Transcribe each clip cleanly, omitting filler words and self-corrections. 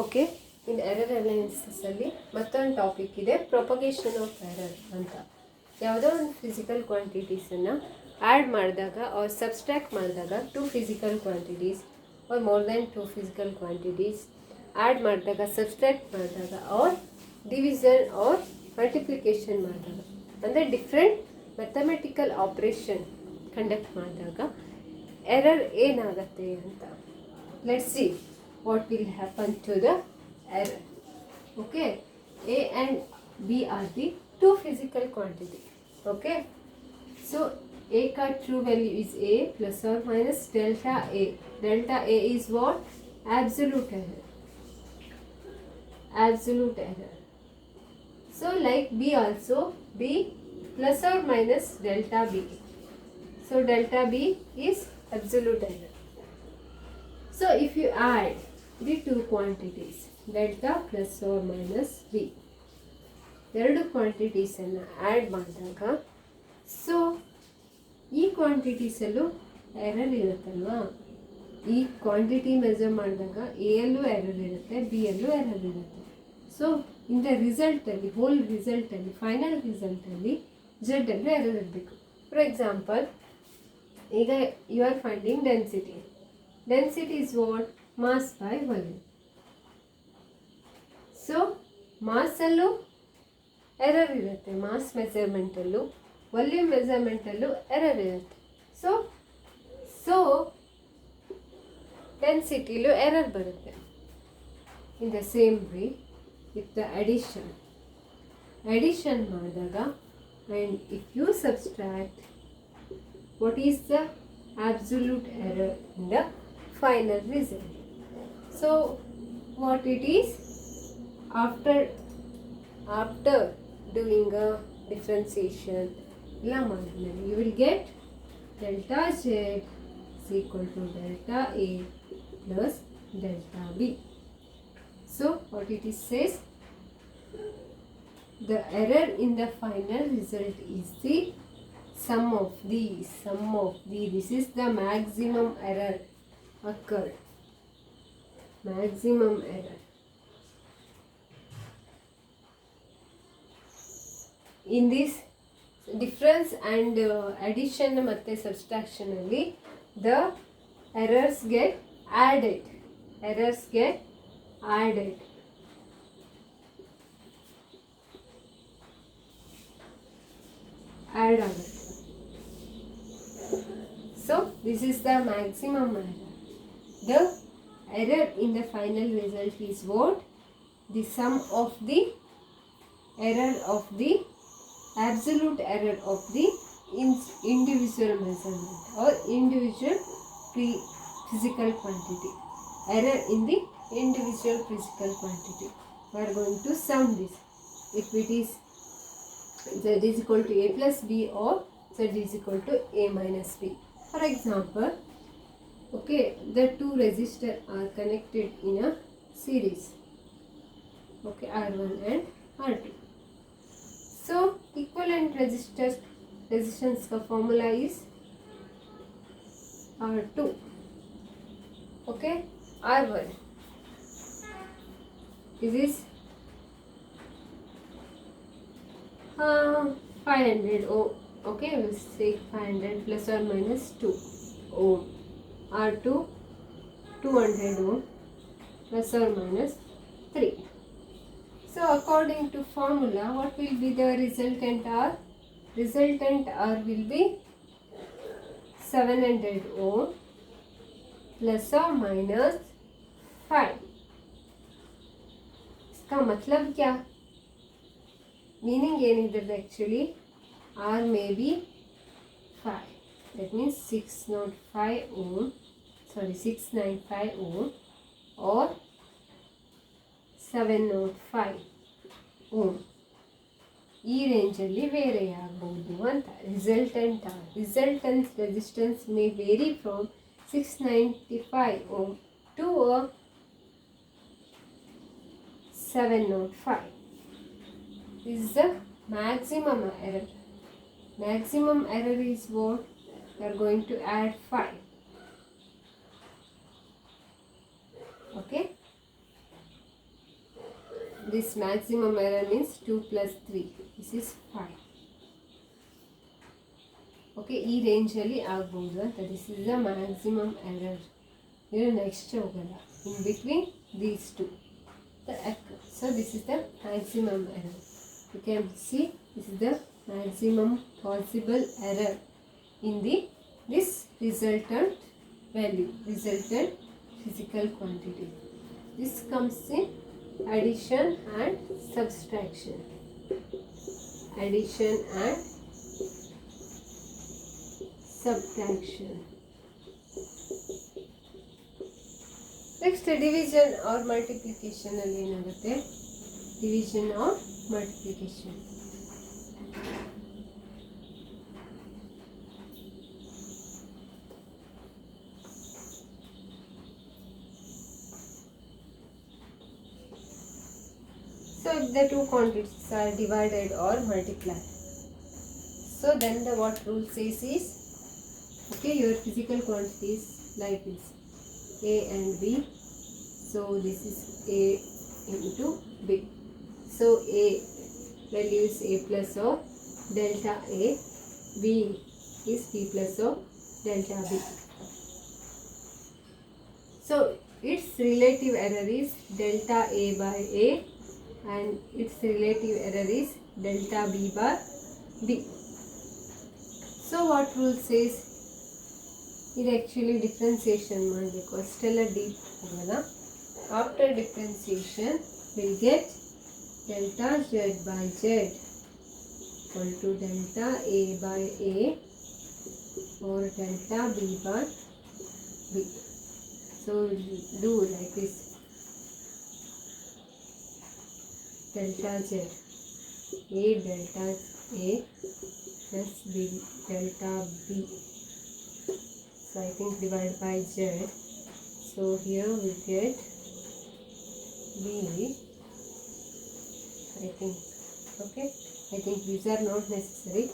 Okay, ಇನ್ error ಅನಾಲಿಸಿಸಲ್ಲಿ ಮತ್ತೊಂದು topic ಇದೆ, propagation of error ಅಂತ. ಯಾವುದೋ ಒಂದು ಫಿಸಿಕಲ್ ಕ್ವಾಂಟಿಟೀಸನ್ನು ಆ್ಯಡ್ ಮಾಡಿದಾಗ ಆರ್ ಸಬ್ಸ್ಟ್ರಾಕ್ಟ್ ಮಾಡಿದಾಗ 2 physical quantities or more than 2 physical quantities add ಮಾಡಿದಾಗ, ಸಬ್ಸ್ಟ್ರಾಕ್ಟ್ ಮಾಡಿದಾಗ ಆರ್ ಡಿವಿಷನ್ ಆರ್ ಮಲ್ಟಿಪ್ಲಿಕೇಶನ್ ಮಾಡಿದಾಗ, ಅಂದರೆ ಡಿಫ್ರೆಂಟ್ ಮ್ಯಾಥಮೆಟಿಕಲ್ ಆಪ್ರೇಷನ್ ಕಂಡಕ್ಟ್ ಮಾಡಿದಾಗ ಎರರ್ ಏನಾಗುತ್ತೆ ಅಂತ. Let's see what will happen to the error. Okay, A and B are the 2 physical quantity. Okay, so A ka true value is A plus or minus delta A. Delta A is what? Absolute error. Absolute error. So like B also, B plus or minus delta B. So delta B is absolute error. So if you add the 2 quantities, delta plus or minus B, ಎರಡು ಕ್ವಾಂಟಿಟೀಸನ್ನು add ಮಾಡಿದಾಗ, so ಈ ಕ್ವಾಂಟಿಟೀಸಲ್ಲೂ error ಇರುತ್ತಲ್ವಾ. ಈ quantity measure ಮಾಡಿದಾಗ A ಯಲ್ಲೂ error ಇರುತ್ತೆ, B ಯಲ್ಲೂ error ಇರುತ್ತೆ. ಸೊ ಇನ್ ದ ರಿಸಲ್ಟಲ್ಲಿ, ಹೋಲ್ ರಿಸಲ್ಟಲ್ಲಿ, ಫೈನಲ್ ರಿಸಲ್ಟಲ್ಲಿ ಝೆಡ್ಡಲ್ಲೂ ಎರರ್ ಇರಬೇಕು. ಫಾರ್ ಎಕ್ಸಾಂಪಲ್, ಈಗ you are finding density. Density is what? Mass by volume. So mass allu error irutte, mass measurement allu, volume measurement allu error irutte. So density lu error barutte. In the same way with the addition ಮಾಡಿದಾಗ, and if you subtract, what is the absolute error in the final result? So what it is, after doing a differentiation, you will get delta Z is equal to delta A plus delta B. So what it is says, the error in the final result is the sum of these. This is the maximum error occurred. Maximum error. In this difference and addition ಮತ್ತೆ subtraction ಅಲ್ಲಿ, the errors get added. Add ಆಗುತ್ತೆ. So this is the maximum error. The error in the final result is what? The sum of the error of the absolute error of the individual measurement or individual physical quantity. Error in the individual physical quantity. We are going to sum this. If it is Z is equal to A plus B or Z is equal to A minus B. For example, okay, the 2 resistors are connected in a series. Okay, R1 and R2. So equivalent resistance ka formula is R2. Okay, R1. This is 500 ohm. Okay, we'll say 500 plus or minus 2 ohm. R2 200 ohm plus or minus 3. So according to formula, what will be the resultant R? Resultant R will be 700 ohm plus or minus 5. इसका मतलब क्या? Meaning actually R may be 5. That means 695 ohm or 705 ohm. ಈ ರೇಂಜಲ್ಲಿ vary ಆಗಬಹುದು ಅಂತ. Resultant resistance may vary from 695 ohm to 705. This is the maximum error. Maximum error is what? We are going to add 5. Okay. this maximum error means 2 plus 3. This is 5. Okay, ಈ ರೇಂಜಲ್ಲಿ ಆಗ್ಬೋದು ಅಂತ. This is the maximum error. ಇದು next ಹೋಗಲ್ಲ. In between these two so this is the maximum error. You can see this is the maximum possible error in this resultant value, resultant physical quantity. This comes in addition and subtraction. Addition and subtraction. Next, division or multiplication alli enagutte. Division or multiplication. So if the two quantities are divided or multiplied, so then the what rule says is, okay, your physical quantities like this, A and B. So this is A into B. So A value is A plus of delta A, B is B plus of delta B. So its relative error is delta A by A, and its relative error is delta B by B. So what rule says? It actually differentiation ಮಾಡಬೇಕು. ಅಷ್ಟೆಲ್ಲ deep ಹೋಗಲ್ಲ. After differentiation we'll get delta Z by Z equal to delta A by A or delta B by B. So we'll do like this. Delta Z, A delta A plus B delta B. So I think divide by Z. So here we get B. I think, okay. I think these are not necessary.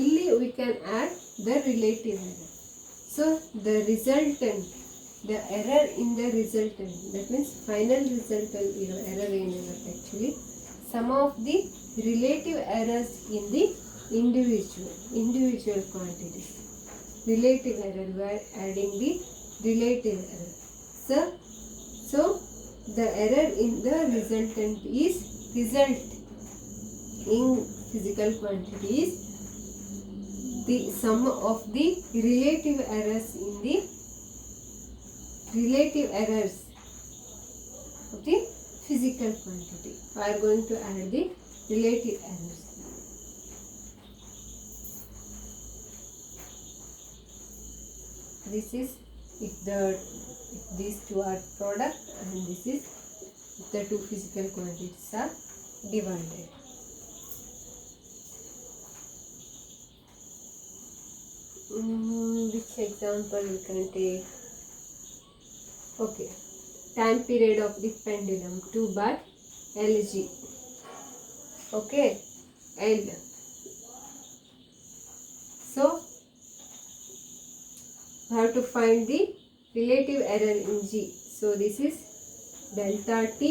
Illi we can add the relative error. So the resultant, the error in the resultant, that means final resultant error ಏನಾಗುತ್ತೆ actually sum of the relative errors in the individual quantities. Relative error, we are adding the relative error. So the error in the resultant is result in physical quantities, the sum of the relative errors in the relative errors of the physical quantity. We are going to add the relative errors. This is if these two are product, and this is if the two physical quantities are divided. Which example we can take? Okay, time period of the pendulum 2 by Lg. Okay, L. So we have to find the relative error in G. So this is delta T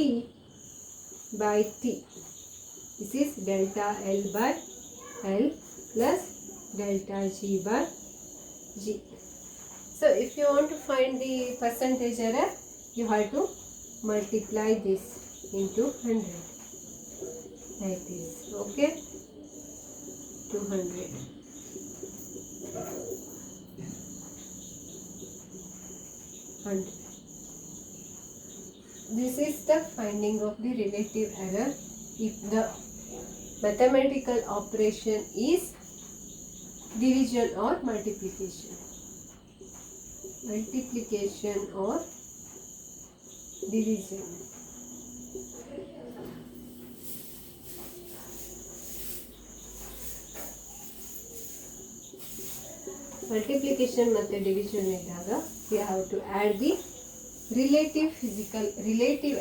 by T. This is delta L by L plus delta G by G. So if you want to find the percentage error, you have to multiply this into 100 like this. Okay, 200. This is the finding of the relative error if the mathematical operation is division or multiplication. Multiplication or division. Multiplication ಮತ್ತು division ಇದ್ದಾಗ we have to add the relative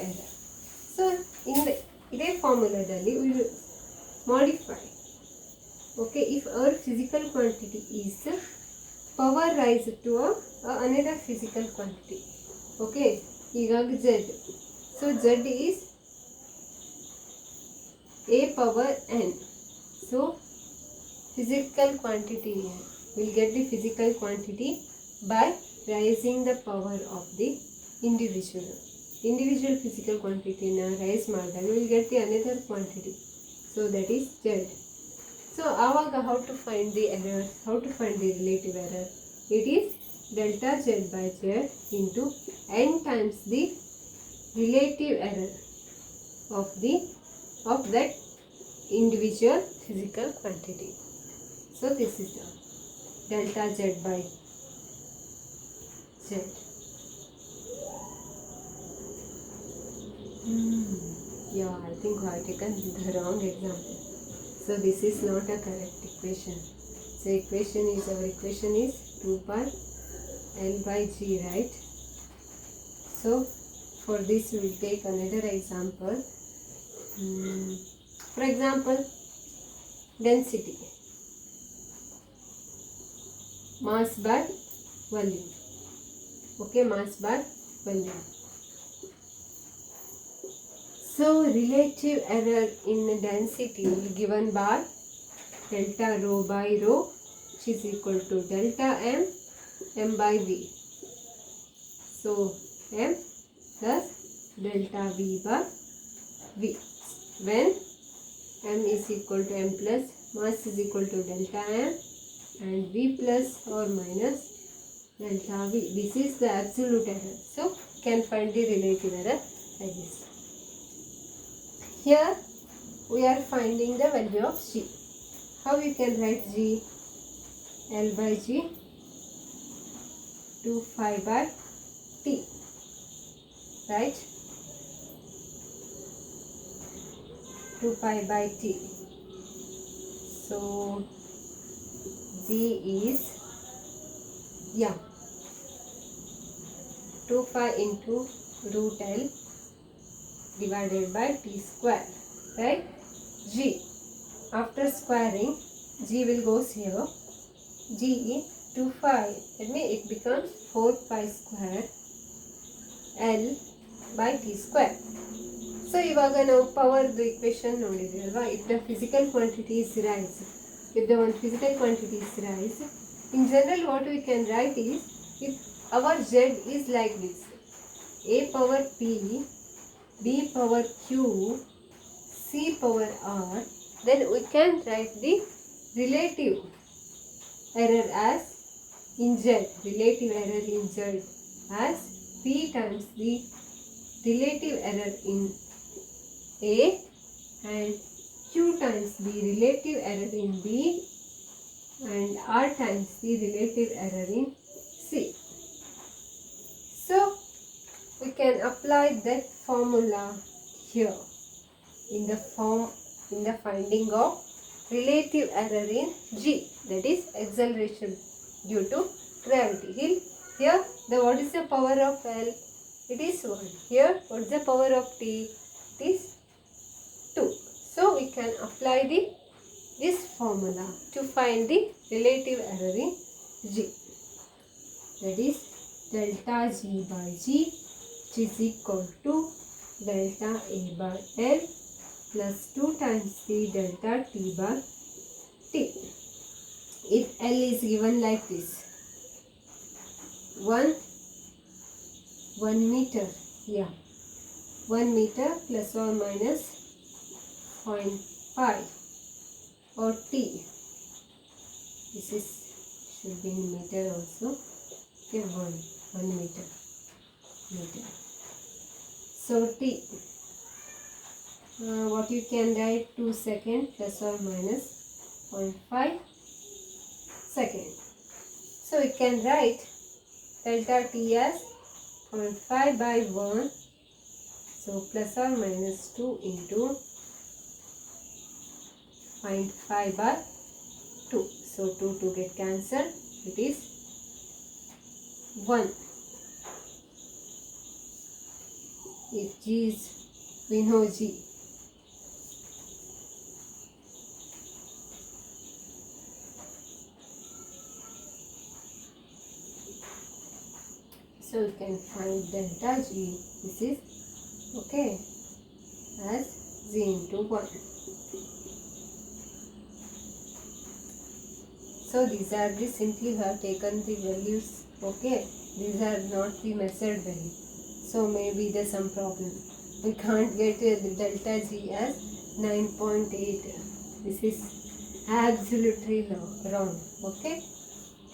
error. So in ಇದೇ ಫಾರ್ಮುಲಾದಲ್ಲಿ we will modify. Okay, if our physical quantity is power raised to another physical quantity. Okay, ಈಗ Z. So z is a power n. So physical quantity, we'll get the physical quantity by raising the power of the individual physical quantity na raise ಮಾಡಿದಾಗ we will get the another quantity, so that is z. So aವಾಗ how to find the error, how to find the relative error? It is delta z by z into n times the relative error of that individual physical quantity. So this is the delta z by z. Yeah, I think I have taken the wrong example. So this is not a correct equation. So our equation is 2 pi L by G, right? So for this we will take another example. For example, density, mass by volume. Okay, mass by volume. So relative error in density will be given by delta rho by rho, which is equal to delta m by v. So m plus delta v by v. When m is equal to m plus mass is equal to delta m and v plus or minus delta v. This is the absolute error. So you can find the relative error like this. Here we are finding the value of g. How we can write g? L by g 2 phi by t, right? 2 pi by t. So g is 2 pi into root L divided by t square, right? G, after squaring, g will goes here. G 2 pi, that means it becomes 4 pi square L by t square. So ಇವಾಗ ನಾವು power equation ನೋಡಿದ್ವಿ ಅಲ್ವಾ? If the physical quantity is rise, in general what we can write is, if our z is like this, a power p, b power q, c power r, then we can write the relative error as in z, relative error in z as p times the relative error in a and q times the relative error in b and r times the relative error in c. So we can apply that formula here in the finding of relative error in g, that is acceleration due to gravity. Here what is the power of L? It is 1. Here what is the power of t? It is 2. So we can apply this formula to find the relative error in g, that is delta g by g, which is equal to delta a by L plus 2 times the delta t by t. If L is given like this, 1 meter, 1 meter plus or minus 0.5 or t. This is should be in meter also. Okay, 1 meter. So t, what you can write, 2 seconds plus or minus 0.5 second. So we can write delta t as 0.5 by 1. So plus or minus 2 into 0.5 by 2. So 2 get cancelled. It is 1. If g is, we know g. So we can find delta g. This is okay, as z into 1. So these are the simply we have taken the values, okay, these are not the measured value, so maybe there's some problem. We can't get the delta G as 9.8. This is absolutely wrong, okay.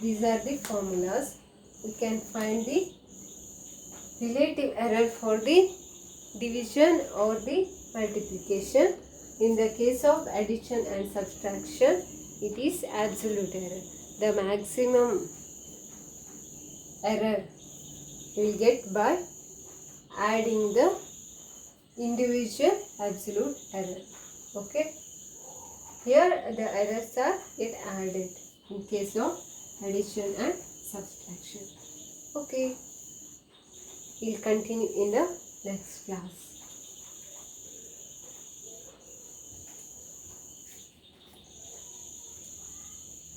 These are the formulas. We can find the relative error for the division or the multiplication. In the case of addition and subtraction, it is absolute error. The maximum error we will get by adding the individual absolute error, okay. Here the errors are get added in case of addition and subtraction, okay. We'll continue in the next class.